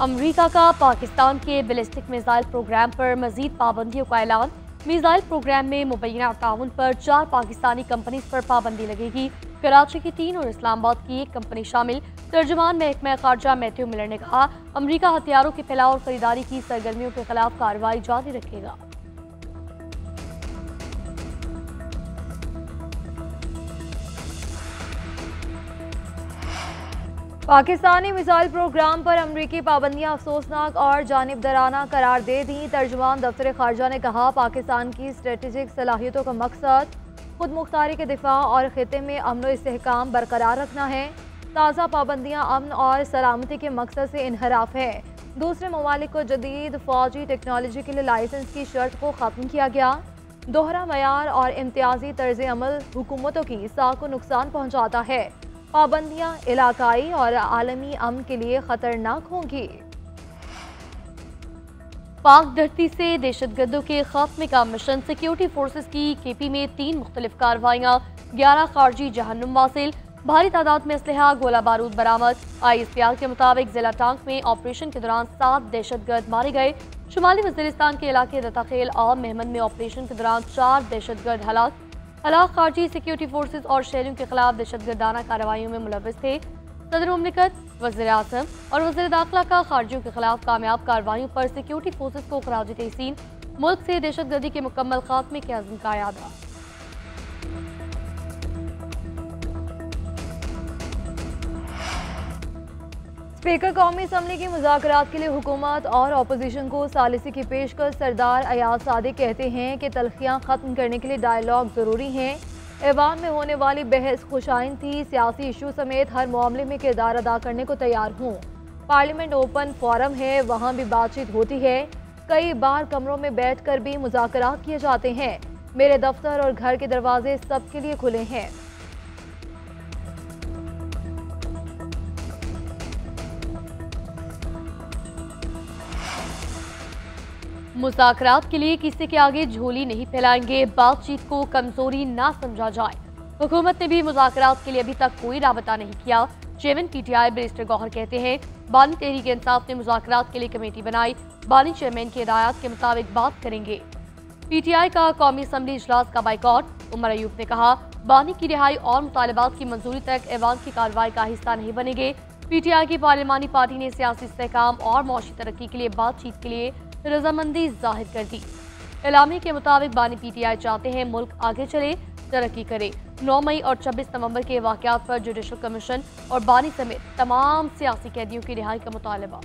अमरीका का पाकिस्तान के ballistic missile programme पर मजीद पाबंदियों का ऐलान। मिसाइल प्रोग्राम में मुबैना ताउन पर 4 पाकिस्तानी कंपनीज पर पाबंदी लगेगी। कराची की 3 और इस्लामाबाद की 1 कंपनी शामिल। तर्जुमान महकमा खारजा मैथ्यू मिलर ने कहा, अमरीका हथियारों के फैलाव और खरीदारी की सरगर्मियों के खिलाफ कार्रवाई जारी रखेगा। पाकिस्तानी मिसाइल प्रोग्राम पर अमरीकी पाबंदियां अफसोसनाक और जानिबदाराना करार दे दी। तर्जुमान दफ्तर खारजा ने कहा, पाकिस्तान की स्ट्रेटेजिक सलाहियतों का मकसद खुद मुख्तारी के दिफा और खिते में अमन और इस्तेहकाम बरकरार रखना है। ताज़ा पाबंदियां अमन और सलामती के मकसद से इनहराफ है। दूसरे ममालिक को जदीद फौजी टेक्नोलॉजी के लिए लाइसेंस की शर्त को ख़त्म किया गया। दोहरा मयार और इम्तियाजी तर्ज अमल हुकूमतों की साख को नुकसान पहुँचाता है। पाबंदियां इलाकाई और आलमी अमन के लिए खतरनाक होंगी। पाक धरती से दहशतगर्दों के खात्मे का मिशन। सिक्योरिटी फोर्सेस की केपी में 3 मुख्तलिफ कार्रवाइयाँ। 11 खारजी जहन्नुम वासिल। भारी तादाद में असलहा गोला बारूद बरामद। ISPR के मुताबिक जिला टांग में ऑपरेशन के दौरान 7 दहशतगर्द मारे गए। शुमाली वज़ीरिस्तान के इलाके रताखेल और मेहमद में ऑपरेशन के दौरान 4 दहशतगर्द हलाक खारजी सिक्योरिटी फोर्सेस और शहरियों के खिलाफ दहशतगर्दाना कार्रवाइयों में मुलव्वस थे। सदर मुमलिकत, वज़ीर आज़म और वज़ीर दाखिला का खारजियों के खिलाफ कामयाब कार्रवाइयों पर सिक्योरिटी फोर्सेस को खराज तहसीन। मुल्क से दहशतगर्दी के मुकम्मल खात्मे के अज़्म का यादा। स्पीकर कौमी असम्बली की मुज़ाकरात के लिए हुकूमत और अपोजिशन को सालिसी की पेशकश। सरदार अयाज सादिक कहते हैं कि तलखियाँ ख़त्म करने के लिए डायलॉग ज़रूरी हैं। ऐवान में होने वाली बहस खुशाइन थी। सियासी इशू समेत हर मामले में किरदार अदा करने को तैयार हूँ। पार्लियामेंट ओपन फोरम है, वहाँ भी बातचीत होती है। कई बार कमरों में बैठ कर भी मुज़ाकरात किए जाते हैं। मेरे दफ्तर और घर के दरवाजे सबके लिए खुले हैं। मुज़ाकरात के लिए किसी के आगे झोली नहीं फैलाएंगे। बातचीत को कमजोरी ना समझा जाए। हुकूमत ने भी मुज़ाकरात के लिए अभी तक कोई राबता नहीं किया। चेयरमैन PTI बैरिस्टर गौहर कहते हैं, बानी तहरीक इंसाफ ने मुज़ाकरात के लिए कमेटी बनाई। बानी चेयरमैन की हिदायत के मुताबिक बात करेंगे। PTI का कौमी असम्बली इजलास का बाइकॉट। उमर अयूब ने कहा, बानी की रिहाई और मुतालबात की मंजूरी तक ऐवान की कार्रवाई का हिस्सा नहीं बनेंगे। PTI की पार्लिमानी पार्टी ने सियासी इस्तेहकाम और मौशी तरक्की के लिए बातचीत के लिए रजामंदी जाहिर कर दी। एलामी के मुताबिक बानी PTI चाहते हैं मुल्क आगे चले, तरक्की करे। 9 मई और 26 नवंबर के वाक़यात पर जुडिशल कमीशन और बानी समेत तमाम सियासी कैदियों की रिहाई का मुतालबा।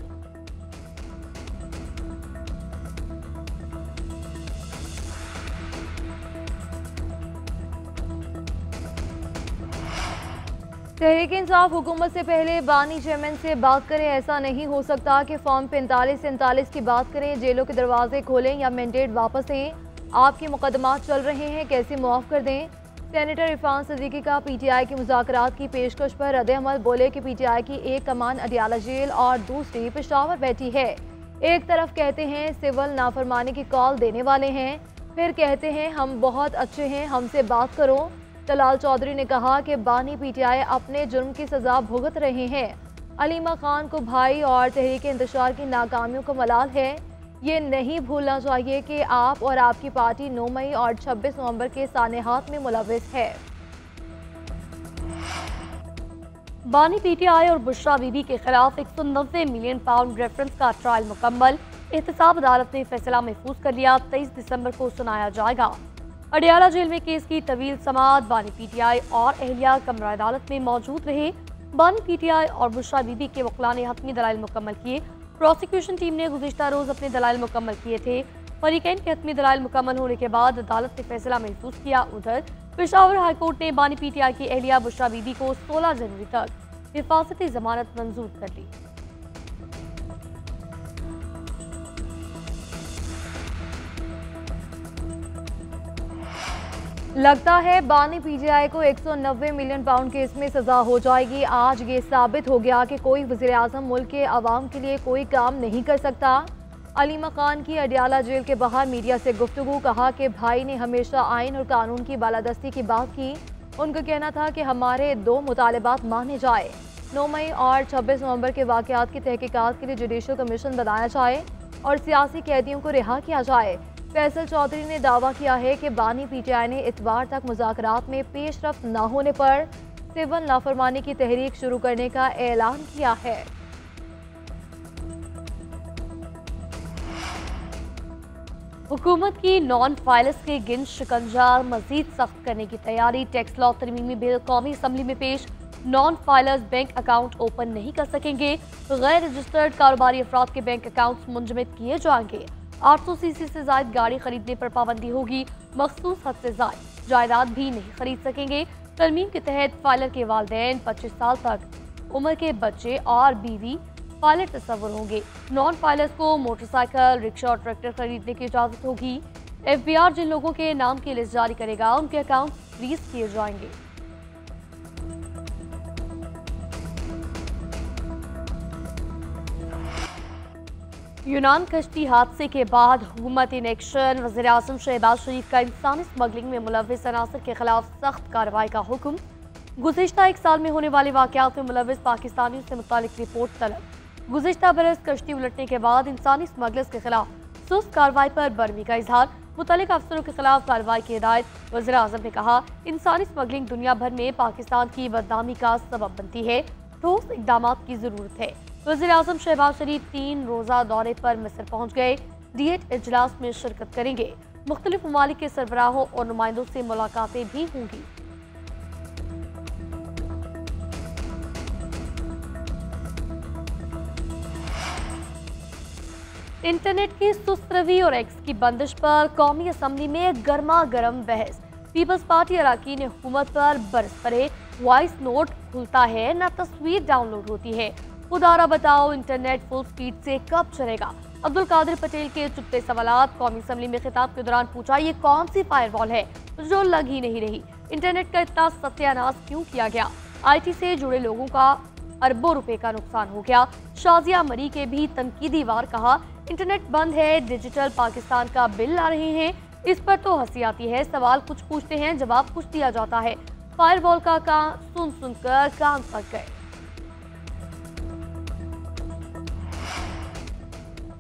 तहरीक इंसाफ हुकूमत से पहले बानी चेयरमैन से बात करें। ऐसा नहीं हो सकता कि फॉर्म 45 से 39 की बात करें, जेलों के दरवाजे खोलें या मैंडेट वापस दें। आपके मुकदमात चल रहे हैं, कैसे मुआफ़ कर दें। सेनेटर इरफान सिद्दीकी का PTI की मुज़ाकरात की पेशकश पर रद्द-ए-अमल। बोले कि PTI की एक कमान अडियाला जेल और दूसरी पेशावर बैठी है। एक तरफ कहते हैं सिविल नाफरमानी की कॉल देने वाले हैं, फिर कहते हैं हम बहुत अच्छे हैं, हमसे बात करो। तलाल चौधरी ने कहा कि बानी PTI अपने जुर्म की सजा भुगत रहे हैं। अलीमा खान को भाई और तहरीक इंतशार की नाकामियों का मलाल है। ये नहीं भूलना चाहिए कि आप और आपकी पार्टी 9 मई और 26 नवंबर के सानेहात में मुलव्वस है। बानी PTI और बुशरा बीबी के खिलाफ 190 मिलियन पाउंड रेफरेंस का ट्रायल मुकम्मल। एहतसाब अदालत ने फैसला महफूज कर लिया। 23 दिसंबर को सुनाया जाएगा। अडियाला जेल में केस की तवील समाअत। बानी PTI और अहलिया कमरा अदालत में मौजूद रहे। बानी PTI और बुशरा बीबी के वकील ने हतमी दलाइल मुकम्मल किए। प्रोसिक्यूशन टीम ने गुज़िश्ता रोज अपने दलाइल मुकम्मल किए थे। फरीकैन के हतमी दलाइल मुकम्मल होने के बाद अदालत ने फैसला महफूज किया। उधर पेशावर हाईकोर्ट ने बानी PTI की अहलिया बुशरा बीबी को 16 जनवरी तक हिफाजती जमानत मंजूर कर ली। लगता है बानी PTI को 190 मिलियन पाउंड केस में सजा हो जाएगी। आज ये साबित हो गया कि कोई वज़ीर आज़म मुल्क के अवाम के लिए कोई काम नहीं कर सकता। अलीमा खान की अडियाला जेल के बाहर मीडिया से गुफ्तगू। कहा कि भाई ने हमेशा आइन और कानून की बालादस्ती की बात की। उनका कहना था कि हमारे 2 मुतालबात माने जाए। 9 मई और 26 नवंबर के वाक़यात की तहकीकात के लिए जुडिशल कमीशन बनाया जाए और सियासी कैदियों को रिहा किया जाए। फैसल चौधरी ने दावा किया है कि बानी पीटीआई ने इतवार तक मुज़ाकरात में पेशरफ्त न होने पर सिविल नाफरमानी की तहरीक शुरू करने का ऐलान किया है। हुकूमत की नॉन फाइलर्स के गिन शिकंजा मजीद सख्त करने की तैयारी। टैक्स लॉ तरमीमी बिल कौमी असम्बली में पेश। Non filers bank account open नहीं कर सकेंगे। गैर रजिस्टर्ड कारोबारी अफराद के बैंक अकाउंट्स मुंजमद किए जाएंगे। 800 सीसी से जायद गाड़ी खरीदने पर पाबंदी होगी। मखसूस हद से जायद जायदाद भी नहीं खरीद सकेंगे। तरमीम के तहत फाइलर के वालिदैन 25 साल तक उम्र के बच्चे और बीवी फाइलर तस्वर होंगे। नॉन फाइलर्स को मोटरसाइकिल, रिक्शा और ट्रैक्टर खरीदने की इजाजत होगी। FBI जिन लोगों के नाम की लिस्ट जारी करेगा उनके अकाउंट फ्रीज किए जाएंगे। यूनान कश्ती हादसे के बाद हुकूमत इन एक्शन। वज़ीर आज़म शहबाज शरीफ का इंसानी स्मगलिंग में मुलव्विस अनासर के खिलाफ सख्त कार्रवाई का हुक्म। गुज़िश्ता एक साल में होने वाले वाक़यात में मुलव्विस पाकिस्तानियों से मुतालिक रिपोर्ट तलब। गुज़िश्ता बरस कश्ती उलटने के बाद इंसानी स्मगलर्स के खिलाफ सुस्त कार्रवाई पर बरमी का इजहार। मुतल्लिक़ अफसरों के खिलाफ कार्रवाई की हिदायत। वज़ीर आज़म ने कहा, इंसानी स्मगलिंग दुनिया भर में पाकिस्तान की बदनामी का सबब बनती है। ठोस इक़दाम की ज़रूरत है। वज़ीर आज़म शहबाज शरीफ 3 रोज़ा दौरे पर मिस्र पहुँच गए। D8 इजलास में शिरकत करेंगे। मुख्तलिफ ममालिक के सरबराहों और नुमाइंदों से मुलाकातें भी होंगी। इंटरनेट की सुस्त रवी और एक्स की बंदिश पर कौमी असम्बली में गर्मा गर्म बहस। पीपल्स पार्टी अरकान ने हुकूमत पर बरस पड़े। वॉइस नोट खुलता है न तस्वीर डाउनलोड होती है। खुदारा बताओ इंटरनेट फुल स्पीड से कब चलेगा। अब्दुल कादिर पटेल के चुपते सवालात। कौमी असम्बली में खिताब के दौरान पूछा, ये कौन सी फायरवॉल है जो लग ही नहीं रही। इंटरनेट का इतना सत्यानाश क्यों किया गया। IT से जुड़े लोगों का अरबों रुपए का नुकसान हो गया। शाजिया मरी के भी तनकीदी वार कहा, इंटरनेट बंद है, डिजिटल पाकिस्तान का बिल ला रहे हैं। इस पर तो हंसी आती है। सवाल कुछ पूछते हैं, जवाब कुछ दिया जाता है। फायरवॉल का काम सुनकर कान पक गए।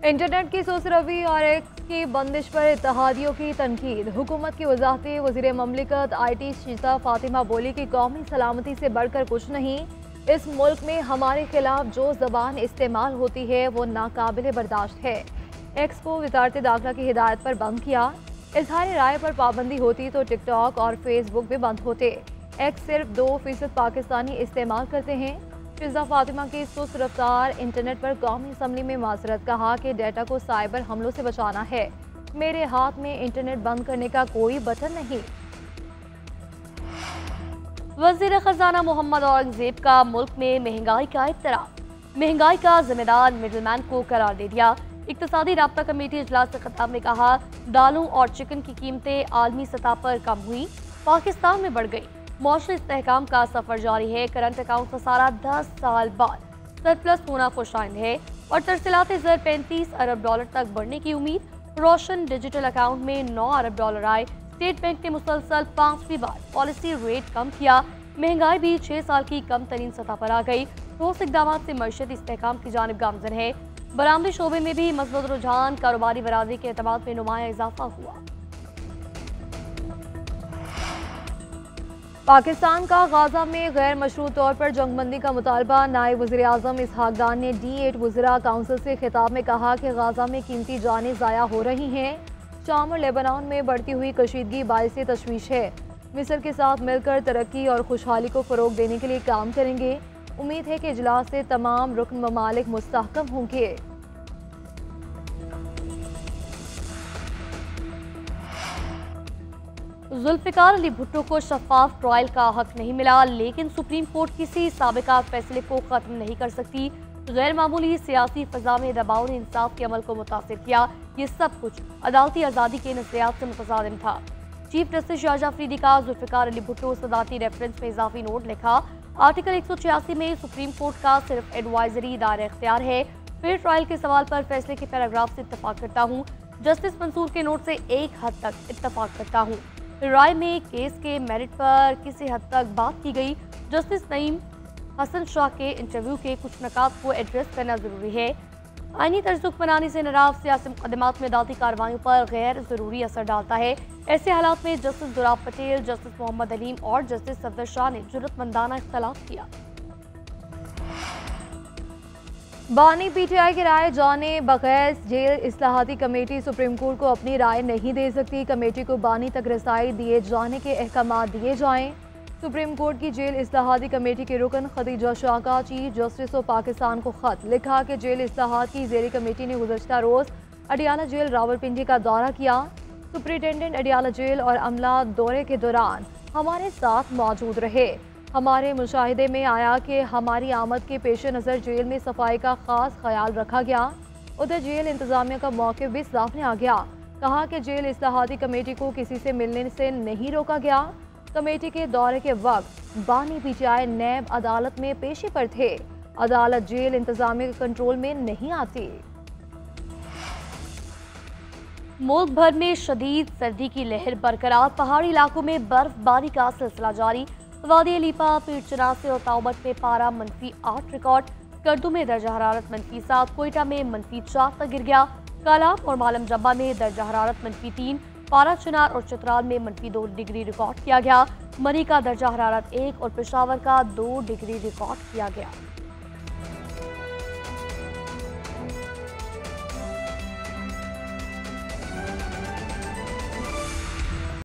इंटरनेट की सुस्त रवी और एक्स की बंदिश पर इत्तेहादियों की तनकीद। हुकूमत की वजारत वज़ीर ममलिकत IT शीजा फातिमा बोली कि कौमी सलामती से बढ़कर कुछ नहीं। इस मुल्क में हमारे खिलाफ जो ज़बान इस्तेमाल होती है वो नाकाबिल बर्दाश्त है। एक्स को वज़ारत दाखिला की हिदायत पर बंद किया। इजहार राय पर पाबंदी होती तो टिकटॉक और फेसबुक भी बंद होते। एक्स सिर्फ 2% पाकिस्तानी इस्तेमाल करते हैं। शीजा फातिमा की सुस्त रफ्तार इंटरनेट पर कौमी असम्बली में माजरत। कहा कि डेटा को साइबर हमलों से बचाना है। मेरे हाथ में इंटरनेट बंद करने का कोई बटन नहीं। वज़ीर खजाना मोहम्मद औरंगजेब का मुल्क में महंगाई का इत्तराब। महंगाई का जिम्मेदार मिडलमैन को करार दे दिया। इक्तिसादी राब्ता कमेटी इजलास से खिताब में कहा, दालों और चिकन की कीमतें आलमी सतह पर कम हुई, पाकिस्तान में बढ़ गई। मौसमी इस्तेहकाम का सफर जारी है। करंट अकाउंट खसारा 10 साल बाद सरप्लस होना खुशाइंद है और तरसीलात ज़र 35 अरब डॉलर तक बढ़ने की उम्मीद। रोशन डिजिटल अकाउंट में 9 अरब डॉलर आए। स्टेट बैंक ने मुसलसल 5वीं बार पॉलिसी रेट कम किया। महंगाई भी 6 साल की कम तरीन सतह पर आ गई। ठोस इक़दाम से मईशत इस्तेहकाम की जानिब गामजन है। बरामदी शोबे में भी मजबूत रुझान। कारोबारी बरादरी के एतमाद में नुमाया इजाफा हुआ। पाकिस्तान का गाजा में गैर मशरूत तौर पर जंगबंदी का मुतालबा। नायब वज़ीर आज़म इसहाक डार ने D8 वज़रा काउंसिल से खिताब में कहा कि गाजा में कीमती जानें ज़ाया हो रही हैं। शाम और लेबनान में बढ़ती हुई कशीदगी बाइस तशवीश है। मिस्र के साथ मिलकर तरक्की और खुशहाली को फ़रोग देने के लिए काम करेंगे। उम्मीद है कि इजलास से तमाम रुकन ममालिक मुस्तहकम होंगे। जुल्फ़िकार अली भुट्टो को शफाफ ट्रायल का हक नहीं मिला, लेकिन सुप्रीम कोर्ट किसी साबिका फैसले को ख़त्म नहीं कर सकती। गैर मामूली सियासी फ़ज़ा में दबाव ने इंसाफ के अमल को मुतासिर किया। ये सब कुछ अदालती आज़ादी के नज़रियात से मुतज़ादिम था। चीफ जस्टिस शाहजहां अफरीदी का जुल्फ़िकार अली भुट्टो सदाती रेफरेंस में इजाफी नोट लिखा। आर्टिकल 186 में सुप्रीम कोर्ट का सिर्फ एडवाइजरी दायरा इख्तियार है। फेयर ट्रायल के सवाल पर फैसले के पैराग्राफ से इत्तफाक करता हूँ। जस्टिस मंसूर के नोट से एक हद तक इत्तफाक करता हूँ। राय में केस के मेरिट पर किसी हद तक बात की गई। जस्टिस नईम हसन शाह के इंटरव्यू के कुछ नकात को एड्रेस करना जरूरी है। आईनी तर्जुक बनाने से नाराज सियासी मुकदमात में अदालती कार्रवाइयों पर गैर जरूरी असर डालता है। ऐसे हालात में जस्टिस दुराब पटेल, जस्टिस मोहम्मद अलीम और जस्टिस सफदर शाह ने जुर्रतमंदाना इख्तलाफ किया। बानी पीटीआई की राय जाने बगैर जेल इस्लाहाती कमेटी सुप्रीम कोर्ट को अपनी राय नहीं दे सकती। कमेटी को बानी तक रसाई दिए जाने के अहकाम दिए जाएं। सुप्रीम कोर्ट की जेल इस्लाहाती कमेटी के रुकन खदीजा शाह का चीफ जस्टिस ऑफ पाकिस्तान को खत लिखा कि जेल इस्लाहात की जेरी कमेटी ने गुज़श्ता रोज़ अडियाला जेल रावलपिंडी का दौरा किया। सुप्रिटेंडेंट अडियाला जेल और अमला दौरे के दौरान हमारे साथ मौजूद रहे। हमारे मुशाहिदे में आया कि हमारी आमद के पेश नज़र जेल में सफाई का खास ख्याल रखा गया। उधर जेल इंतजामिया का मौक़िफ़ भी सामने आ गया। कहा कि जेल इस्लाहाती कमेटी को किसी से मिलने से नहीं रोका गया। कमेटी के दौरे के वक्त बानी पीटीआई नैब अदालत में पेशी पर थे। अदालत जेल इंतजामिया के कंट्रोल में नहीं आती। मुल्क भर में शदीद सर्दी की लहर बरकरार, पहाड़ी इलाकों में बर्फबारी का सिलसिला जारी। वादी लीपा, पीर चनासे और ताउबत में पारा -8 रिकॉर्ड। करदू में दर्जा हरारत -7, कोयटा में -4 तक गिर गया। कालाम और मालम जब्बा में दर्जा हरारत -3, पारा चिनार और चित्राल में -2 डिग्री रिकॉर्ड किया गया। मरी का दर्जा हरारत 1 और पेशावर का 2 डिग्री रिकॉर्ड किया गया।